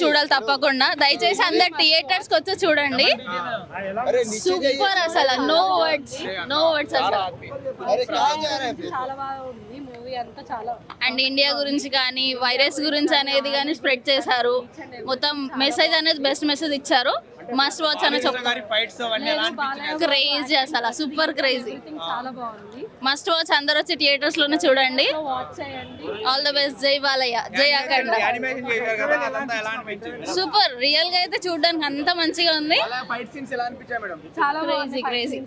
చూడాలి తప్పకుండా. దయచేసి అందరు థియేటర్స్ కి వచ్చి చూడండి. సూపర్ అసలు, నో వర్డ్స్ అసలు. చాలా బాగా ఉంది మూవీ అంతా, చాలా. అండ్ ఇండియా గురించి కానీ వైరస్ గురించి అనేది కానీ స్ప్రెడ్ చేశారు. మొత్తం మెసేజ్ అనేది బెస్ట్ మెసేజ్ ఇచ్చారు. మస్ట్ వాచ్ అని చెప్తారు. క్రేజీ అసలు, సూపర్ క్రేజీ, చాలా బాగుంది. Must watch. అందరు వచ్చి థియేటర్స్ లోనే చూడండి. వాచ్ చేయండి. All the best. జై బాలయ్య, జై అఖండ. సూపర్, రియల్ గా అయితే చూడడానికి అంత మంచిగా ఉంది. చాలా క్రేజీ క్రేజీ.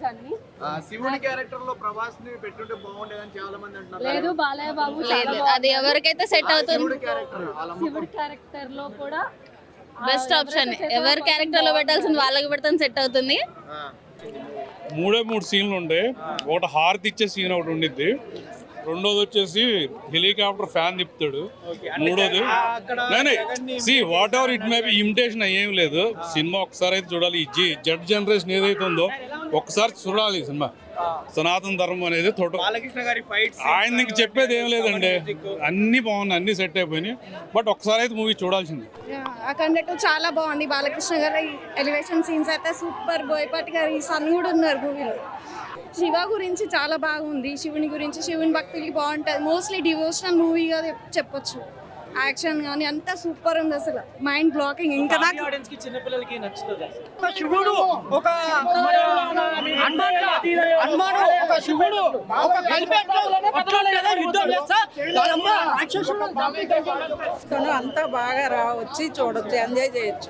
శివుని క్యారెక్టర్ లో ప్రభాస్ ని పెట్టుంటే బాగుండేదని చాలా మంది అంటున్నారు. లేదు బాలయ్య బాబు లేదు, అది ఎవరికైతే సెట్ అవుతుంది. శివుడి క్యారెక్టర్ లో కూడా బెస్ట్ ఆప్షన్. ఎవరి క్యారెక్టర్ లో పెట్టాల్సింది వాళ్ళకి పెడతాను, సెట్ అవుతుంది. మూడు సీన్లు ఉంటాయి. ఒకటి హారతి ఇచ్చే సీన్ ఒకటి ఉండిద్ది. రెండోది వచ్చేసి హెలికాప్టర్ ఫ్యాన్ తిప్పుతాడు. మూడోది C whatever it may be imitation ఏం లేదు. సినిమా ఒకసారి అయితే చూడాలి. ఈ జడ్ జనరేషన్ ఏదైతే ఉందో ఒకసారి చూడాలి ఈ సినిమా. సనాతన ధర్మం అనేది ఆయన ఇంక చెప్పేది ఏం లేదండి. అన్ని బాగున్నాయి, అన్ని సెట్ అయిపోయినాయి. బట్ ఒకసారి అయితే మూవీ చూడాల్సింది. అఖండ చాలా బాగుంది. బాలకృష్ణ గారి ఎలివేషన్ సీన్స్ అయితే సూపర్. బోయపాటి గారి సన్ కూడా ఉన్నారు మూవీలో. శివ గురించి చాలా బాగుంది. శివుని గురించి, శివుని భక్తులకి బాగుంటుంది. మోస్ట్లీ డివోషనల్ మూవీగా చెప్పొచ్చు. యాక్షన్ కానీ అంతా సూపర్ ఉంది అసలు. Mind blocking. ఇంకా నాకు చిన్నపిల్లలకి నచ్చుతుంది. శివుడు ఒక శివుడు ఒక అంతా బాగా వచ్చి చూడొచ్చు, ఎంజాయ్ చేయొచ్చు.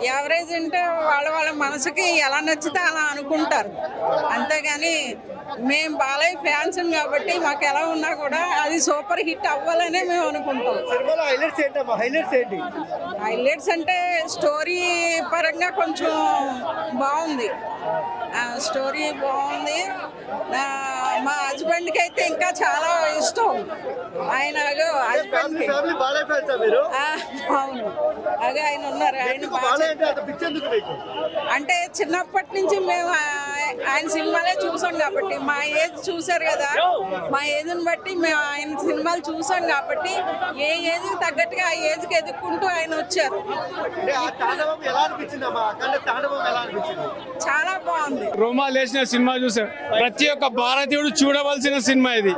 యావరేజ్ అంటే వాళ్ళ మనసుకి ఎలా నచ్చితే అలా అనుకుంటారు. అంతేగాని మేము బాలయ్య ఫ్యాన్స్ కాబట్టి మాకు ఎలా ఉన్నా కూడా అది సూపర్ హిట్ అవ్వాలనే మేము అనుకుంటాం. హైలైట్స్ అంటే స్టోరీ పరంగా కొంచెం బాగుంది. స్టోరీ బాగుంది. మా హస్బెండ్కి అయితే ఇంకా చాలా ఇష్టం. ఆయన హస్బెండ్కి అవును, అదే ఆయన ఉన్నారు. ఆయన అంటే చిన్నప్పటి నుంచి మేము ఆయన సినిమాలే చూసాం కాబట్టి, మా ఏజ్ చూసారు కదా, మా ఏజ్ని బట్టి మేము ఆయన సినిమాలు చూసాం కాబట్టి ఏ ఏజ్కి తగ్గట్టుగా ఆ ఏజ్కి ఎదుర్కొంటూ ఆయన వచ్చారు. చాలా బాగుంది. రోమాలు వేసిన సినిమా చూసారు. ప్రతి ఒక్క భారతీయుడు చూడవలసిన సినిమా ఇది.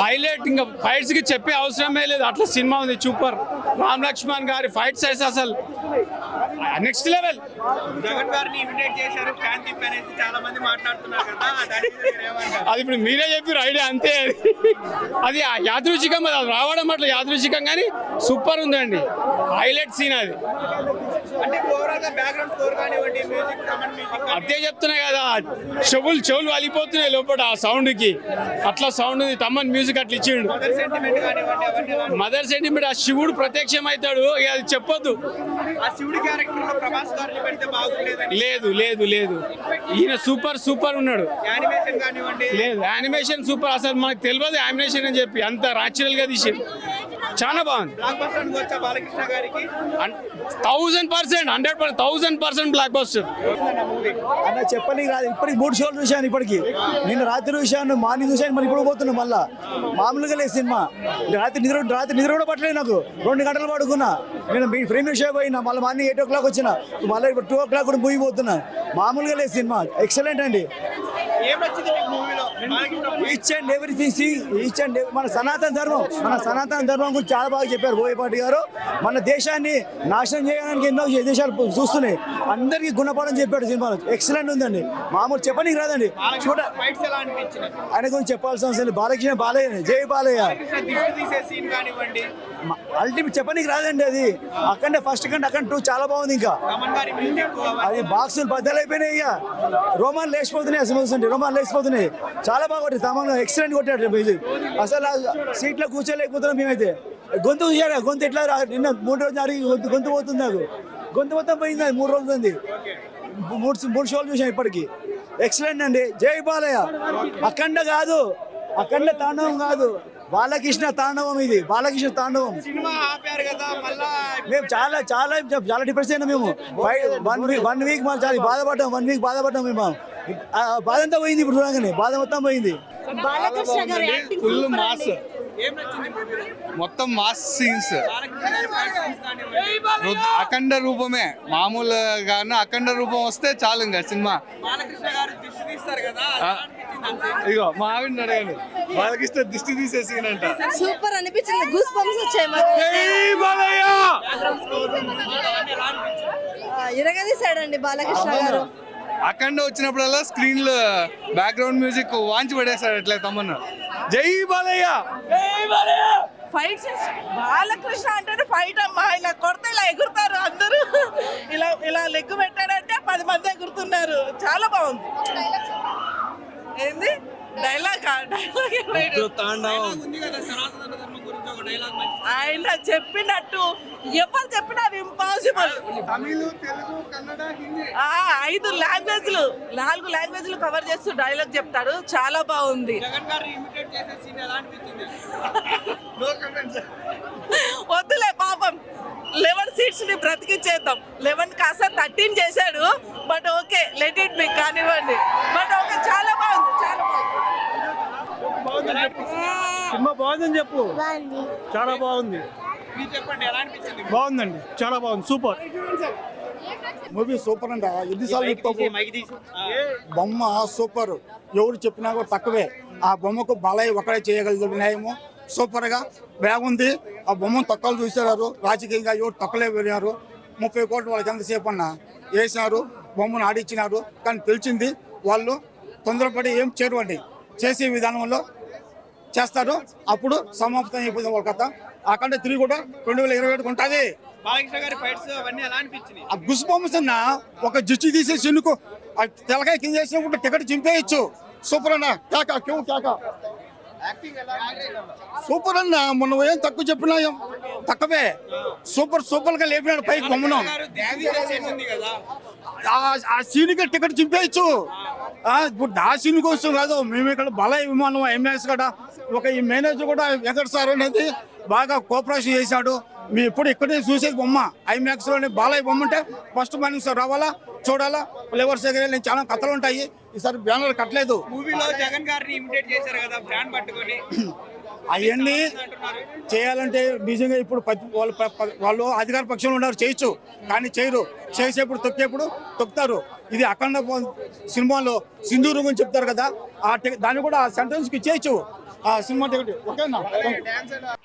హైలైట్, ఇంకా ఫైట్స్ కి చెప్పే అవసరమే లేదు, అట్లా సినిమా ఉంది. సూపర్. రామ్ లక్ష్మణ్ గారి ఫైట్స్ అయితే అసలు నెక్స్ట్ లెవెల్. జగన్ గారిని ఇన్వైట్ చేశారు, ఫ్యాన్ తిప్ అనేది చాలా మంది మాట్లాడుతున్నారు కదా, అది ఇప్పుడు మీరే చెప్పారు ఐడియా అంతే. అది యాదృచ్ఛికం, అది రావడం అట్లా యాదృచ్ఛికం, కానీ సూపర్ ఉందండి. హైలైట్ సీన్ అది. అంటే ఓవరాల్ గా బ్యాక్గ్రౌండ్ స్కోర్ కానివ్వండి, మ్యూజిక్, కమెంట్ మ్యూజిక్ అదే చెప్తున్నాయి కదా, చెవులు వలిపోతున్నాయి లోపల ఆ సౌండ్ కి. అట్లా సౌండ్ ఉంది. తమ్మన్ మ్యూజిక్ అట్లా ఇచ్చిండు. సెంటిమెంట్ కానివ్వండి, అవన్నీ మదర్ సెంటిమెంట్. ఆ శివుడు ప్రత్యక్షం అవుతాడు, ఇక అది చెప్పొద్దు. ఆ శివుడి క్యారెక్టర్ లో ప్రభాస్ గారిని పెడితే బాగుండేదని. లేదు ఈయన సూపర్ ఉన్నాడు. యానిమేషన్ కానివ్వండి, లేదు యానిమేషన్ సూపర్. అసలు మనకు తెలియదు యానిమేషన్ అని చెప్పి, అంత న్యాచురల్ గా తీసి చాలా బాగుంది. బ్లాక్ బస్టర్ అనుకోవచ్చా బాలకృష్ణ గారికి? 1000%, 100% బ్లాక్ బస్టర్. అన్న చెప్పని రాదు. ఇప్పటికి 3 షోలు చూశాను. ఇప్పటికి నిన్న రాత్రి చూశాను, మార్నింగ్ చూశాను, మరి ఇప్పుడు పోతున్నాను. మళ్ళా మామూలుగా లేదు సినిమా. రాత్రి నిద్ర కూడా పట్టలేదు నాకు. 2 గంటలు పడుకున్నా. నేను ప్రీమియర్ షో పోయినా, మళ్ళీ మార్నింగ్ 8 o'clock వచ్చిన, మళ్ళీ ఇప్పుడు 2 o'clock కూడా మూవీ పోతున్నా. మామూలుగా లేదు సినిమా. ఎక్సలెంట్ అండి. ఏం నచ్చింది మీకు మూవీలో? ఈచ్ అండ్ ఎవ్రీథింగ్ మన సనాతన ధర్మం గురించి చాలా బాగా చెప్పారు బోయపాటి గారు. మన దేశాన్ని నాశనం చేయడానికి ఎన్నో దేశాలు చూస్తున్నాయి. అందరికీ గుణపాఠం చెప్పాడు సినిమాలో. ఎక్సలెంట్ ఉందండి. మామూలు చెప్పనీకి రాదండి. చూడ ఆయన గురించి చెప్పాల్సిన అవసరం లేదు. బాలకృష్ణ బాలయ్య, జై బాలయ్య. అల్టిమేట్ చెప్పనీకి రాదండి. అది అక్కడ ఫస్ట్ కంటే అక్కడ 2 చాలా బాగుంది. ఇంకా అది బాక్సులు బద్దలు అయిపోయినాయి. ఇక రోమాన్ లేచిపోతున్నాయి. అసలు రోమాన్ లేచిపోతున్నాయి. చాలా బాగా కొట్టారు. తమను ఎక్సలెంట్ కొట్టాడు. అసలు సీట్లో కూర్చోలేకపోతున్నాం మేమైతే. గొంతు చూసారా? గొంతు ఎట్లా నిన్న 3 రోజులు అడిగి గొంతు పోతుంది నాకు. గొంతు మొత్తం పోయింది. 3 రోజులు ఉంది. 3 షోలు చూసాం ఇప్పటికి. ఎక్సలెంట్ అండి. జై బాలయ్య. అఖండ కాదు, అఖండ తాండవం కాదు, బాలకృష్ణ తాండవం. ఇది బాలకృష్ణ తాండవం. మేము చాలా డిప్రెస్ అయినా. మేము 1 వీక్ చాలా బాధపడ్డాం. 1 వీక్ బాధపడ్డాం మేము. బాధ అంతా పోయింది. ఇప్పుడు చూడగానే బాధ మొత్తం పోయింది. బాలకృష్ణ గారు యాక్టింగ్ ఫుల్ మాస్. ఏం నచ్చింది మూవీలో? మొత్తం మాస్ సీన్స్, బాలకృష్ణ గారి fight scenes కానివ్వండి. అఖండ రూపమే, మామూలుగాను అఖండ రూపం వస్తే చాలు ఇంకా సినిమా. బాలకృష్ణ గారు దిష్టి తీస్తారు కదా, ఎలా అనిపించింది అంతే? ఇగో మా ఆవిడ అడగండి, బాలకృష్ణ దిష్టి తీసే సీన్ అంట. సూపర్ అనిపించింది, గూస్ బంప్స్ వచ్చాయి మాకు. ఇరగదీశాడండి బాలకృష్ణ గారు. అఖండ వచ్చినప్పుడల్లా స్క్రీన్ లో బ్యాక్గ్రౌండ్ మ్యూజిక్ వాంచి పడేస్తాడు అట్లా తమన్నా. జై బాలయ్య. ఫైట్స్ బాలకృష్ణ అంటేనే ఫైట్ అమ్మా. ఇలా కొడితే ఇలా ఎగురుతారు అందరూ. ఇలా ఇలా లెగ్గు పెట్టాడంటే 10 మంది ఎగురుతున్నారు. చాలా బాగుంది. ఏంది డైలాగ్ ఉంది కదా సనాతన ధర్మం గురించి ఒక డైలాగ్ మంచి. ఆయన చెప్పినట్టు ఎవరు చెప్పినా అది ఇంపాసిబుల్. తమిళ్, తెలుగు, కన్నడ, హిందీ 5 లాంగ్వేజ్లు 4 లాంగ్వేజ్లు కవర్ చేస్తూ డైలాగ్ చెప్తాడు. చాలా బాగుంది. జగన్ గారు ఇమిటేట్ చేసే సీన్ ఎలా అనిపించింది? No comments. వద్దులే పాపం, 11 సీట్స్ ని బ్రతికిచ్చేద్దాం. 11 కాస్త 13 చేశాడు. But okay, let it be, కానివ్వండి. బట్ ఓకే, చాలా బాగుంది, చాలా బాగుంది. సినిమా బాగుందని చెప్పు. చాలా బాగుంది. మీరు చెప్పండి ఎలా అనిపించింది? బాగుందండి, చాలా బాగుంది, సూపర్ మూవీ. సూపర్ అండి. ఎన్నిసార్లు చెప్తావు? బొమ్మ సూపర్, ఎవరు చెప్పినా కూడా తక్కువే. ఆ బొమ్మకు బాలయ్య ఒకడే చేయగలదు న్యాయము. సూపర్గా బాగుంది. ఆ బొమ్మను తక్కువ చూసారు. రాజకీయంగా ఎవరు తక్కువలే వెళ్ళారు. 30 కోట్లు వాళ్ళకి ఎంతసేపు అన్న వేసినారు, బొమ్మను ఆడిచ్చినారు. కానీ తెలిసింది వాళ్ళు తొందరపడి ఏం చేరువండి, చేసే విధానంలో చేస్తారు. అప్పుడు సమాప్తం అయిపోయింది వాళ్ళ కథ. అక్కడ తిరిగి కూడా 2027 ఉంటుంది. బాలకృష్ణ గారి ఫైట్స్ అవన్నీ ఎలా అనిపించింది? ఆ గుస్ బొమ్మస్ అన్న ఒక జిచ్చి తీసే చిన్నుకు తెలకాయ కింద వేసినప్పుడు టికెట్ చింపేయచ్చు. సూపర్ అన్న, కేక క్యూ కేక. సూపర్ అన్న, మొన్న ఏం తక్కువ చెప్పినా తక్కువే. సూపర్ గా లేపినాడు పైకి బొమ్మను. ఆ సీన్కి టికెట్ చింపేయచ్చు. ఇప్పుడు ఆ సీన్ కోసం కాదు, మేము ఇక్కడ బాలయ్య విమానం ఎంఎస్ కూడా ఒక ఈ మేనేజర్ కూడా వెంకట సార్ అనేది బాగా కోఆపరేషన్ చేశాడు. మీ ఇప్పుడు ఇక్కడే చూసేది బొమ్మ ఐమాక్స్ లోని బాలయ్య బొమ్మ అంటే ఫస్ట్ మార్నింగ్ సార్ రావాలా, చూడాలా. ఫ్లేవర్స్ దగ్గర చాలా కథలు ఉంటాయి. ఈసారి బ్యానర్ కట్టలేదు. మూవీలో జగన్ గారిని ఇమిటేట్ చేశారు కదా బ్రాండ్ పట్టుకొని. అవన్నీ చేయాలంటే నిజంగా ఇప్పుడు వాళ్ళు అధికార పక్షంలో ఉన్నారు, చేయొచ్చు. కానీ చేయరు. చేసేప్పుడు తొక్కేప్పుడు తొక్కుతారు. ఇది అఖండ సినిమాలో సింధూరు గురించి చెప్తారు కదా, దాన్ని కూడా ఆ సెంటెన్స్ కి చేయొచ్చు. ఆ సినిమా టికెట్ ఓకేనా?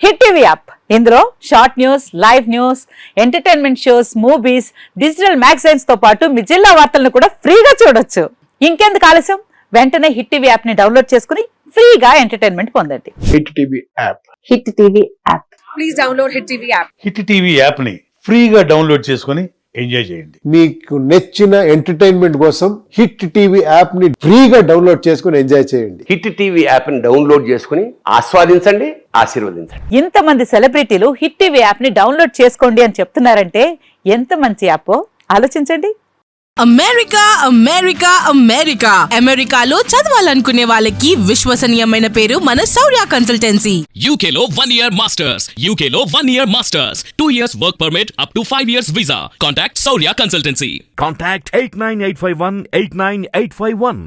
హిట్ టీవీ యాప్, ఇందులో short news, live news, entertainment shows, movies, digital magazines తో పాటు మీ జిల్లా వార్తలను కూడా ఫ్రీగా చూడొచ్చు. ఇంకెందుకు ఆలస్యం, వెంటనే హిట్ టీవీ యాప్ ని డౌన్లోడ్ చేసుకుని ఫ్రీగా ఎంటర్టైన్మెంట్ పొందండి. Hit TV app. Hit TV app. Please download hit TV app. Hit TV app ని ఫ్రీగా డౌన్లోడ్ చేసుకుని ఎంజాయ్ చేయండి. మీకు నచ్చిన ఎంటర్టైన్మెంట్ కోసం హిట్ టీవీ యాప్ ని ఫ్రీగా డౌన్లోడ్ చేసుకుని ఎంజాయ్ చేయండి. హిట్ టీవీ యాప్ ని డౌన్లోడ్ చేసుకుని ఆస్వాదించండి, ఆశీర్వదించండి. ఇంతమంది సెలబ్రిటీలు హిట్ టీవీ యాప్ ని డౌన్లోడ్ చేసుకోండి అని చెప్తున్నారంటే ఎంత మంచి యాప్ ఆలోచించండి. అమెరికా అమెరికా అమెరికా అమెరికాలో చదవాలనుకునే వాళ్ళకి విశ్వసనీయమైన పేరు మన శౌర్య కన్సల్టెన్సీ. యూకేలో 1 year మాస్టర్స్, యూకేలో 1 year masters, 2 years work permit up to 5 years visa. Contact Shaurya consultancy. Contact 89851 89851.